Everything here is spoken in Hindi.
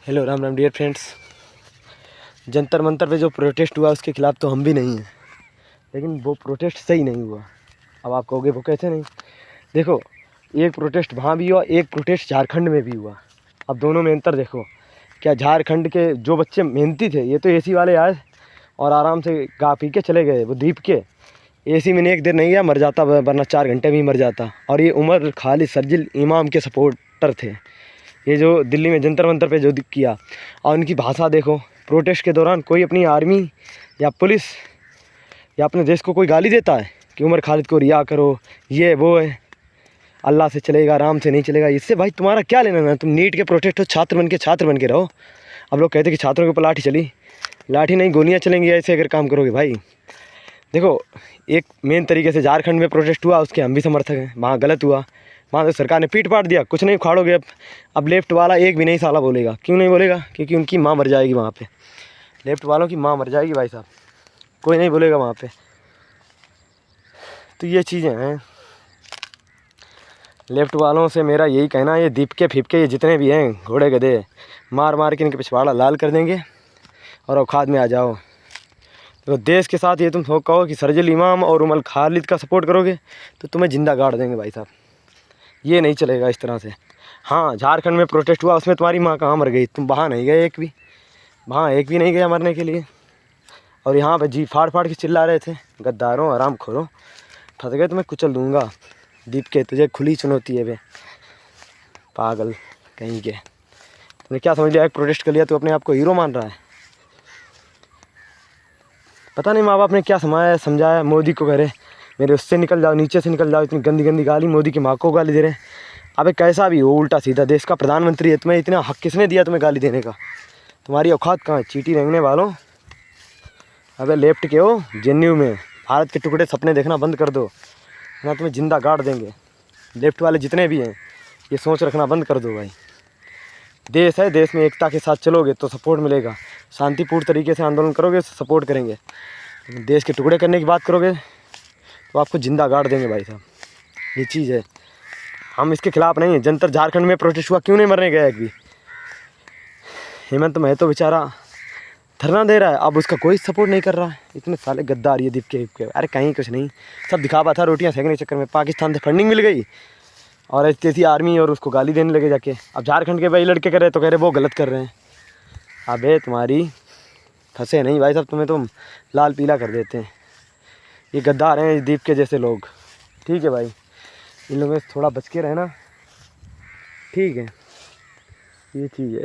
Hello Ram Ram dear friends. Jantar Mantar पे जो प्रोटेस्ट हुआ उसके खिलाफ़ तो हम भी नहीं हैं, लेकिन वो प्रोटेस्ट सही नहीं हुआ। अब आप कहोगे वो कैसे नहीं? देखो, एक प्रोटेस्ट वहाँ भी हुआ, एक प्रोटेस्ट झारखंड में भी हुआ। अब दोनों में अंतर देखो। क्या झारखंड के जो बच्चे मेहनती थे, ये तो एसी वाले आए और आराम से गा पी के चले गए। वो दीप के एसी में एक देर नहीं गया, मर जाता, वरना 4 घंटे में ही मर जाता। और ये उमर खालिद शर्जील इमाम के सपोर्टर थे, ये जो दिल्ली में जंतर मंतर पे जो किया। और उनकी भाषा देखो, प्रोटेस्ट के दौरान कोई अपनी आर्मी या पुलिस या अपने देश को कोई गाली देता है कि उमर खालिद को रिहा करो, ये वो है, अल्लाह से चलेगा, राम से नहीं चलेगा। इससे भाई तुम्हारा क्या लेना ना? तुम नीट के प्रोटेस्ट हो, छात्र बन के रहो। अब लोग कहते कि छात्रों के ऊपर लाठी चली, लाठी नहीं गोलियाँ चलेंगी ऐसे अगर काम करोगे भाई। देखो, एक मेन तरीके से झारखंड में प्रोटेस्ट हुआ, उसके हम भी समर्थक हैं। वहाँ गलत हुआ, वहाँ तो सरकार ने पीट पाट दिया, कुछ नहीं उखाड़ोगे। अब लेफ्ट वाला एक भी नहीं साला बोलेगा। क्यों नहीं बोलेगा? क्योंकि उनकी माँ मर जाएगी वहाँ पे। लेफ्ट वालों की माँ मर जाएगी भाई साहब, कोई नहीं बोलेगा वहाँ पे। तो ये चीज़ें हैं। लेफ्ट वालों से मेरा यही कहना है, ये दीपके फिपके ये जितने भी हैं घोड़े गधे, मार मार के इनके पिछवाड़ा लाल कर देंगे और औकात में आ जाओ। तो देश के साथ ये तुम कहो कि शर्जील इमाम और उमर खालिद का सपोर्ट करोगे तो तुम्हें जिंदा गाड़ देंगे भाई साहब। ये नहीं चलेगा इस तरह से। हाँ, झारखंड में प्रोटेस्ट हुआ, उसमें तुम्हारी माँ कहाँ मर गई? तुम वहाँ नहीं गए, वहाँ एक भी नहीं गया मरने के लिए। और यहाँ पे जी फाड़ फाड़ के चिल्ला रहे थे, गद्दारों, आराम खोरो, फंस गए, तुम्हें कुचल दूंगा। दीप के तुझे खुली चुनौती है बे, पागल कहीं के। तुमने क्या समझ लिया? एक प्रोटेस्ट कर लिया तो अपने आप को हीरो मान रहा है। पता नहीं माँ बाप ने क्या समझाया मोदी को, करे मेरे उससे निकल जाओ, नीचे से निकल जाओ। इतनी गंदी गंदी गाली, मोदी की माँ को गाली दे रहे हैं। अबे कैसा भी हो, उल्टा सीधा देश का प्रधानमंत्री है, तुम्हें इतना हक किसने दिया तुम्हें गाली देने का? तुम्हारी औकात कहाँ है चीटी रेंगने वालों? अबे लेफ्ट के हो, जेएनयू में भारत के टुकड़े सपने देखना बंद कर दो, ना तुम्हें जिंदा गाड़ देंगे। लेफ्ट वाले जितने भी हैं ये सोच रखना बंद कर दो भाई। देश है, देश में एकता के साथ चलोगे तो सपोर्ट मिलेगा। शांतिपूर्ण तरीके से आंदोलन करोगे तो सपोर्ट करेंगे, लेकिन देश के टुकड़े करने की बात करोगे तो आपको जिंदा गाड़ देंगे भाई साहब। ये चीज़ है, हम इसके खिलाफ़ नहीं हैं। जंतर झारखंड में प्रोटेस्ट हुआ, क्यों नहीं मरने गया एक भी? हेमंत महतो बेचारा धरना दे रहा है, अब उसका कोई सपोर्ट नहीं कर रहा है। इतने साले गद्दार ये दीप के। अरे कहीं कुछ नहीं, सब दिखावा था, रोटियां सेकने के चक्कर में पाकिस्तान से फंडिंग मिल गई और ऐसी आर्मी और उसको गाली देने लगे जाके। अब झारखंड के भाई लड़के कर रहे तो कह रहे वो गलत कर रहे हैं। अबे तुम्हारी फंसे नहीं भाई साहब, तुम्हें तो लाल पीला कर देते हैं। ये गद्दार हैं दीप के जैसे लोग, ठीक है भाई? इन लोगों से थोड़ा बच के रहना, ठीक है? ये चीज़ है।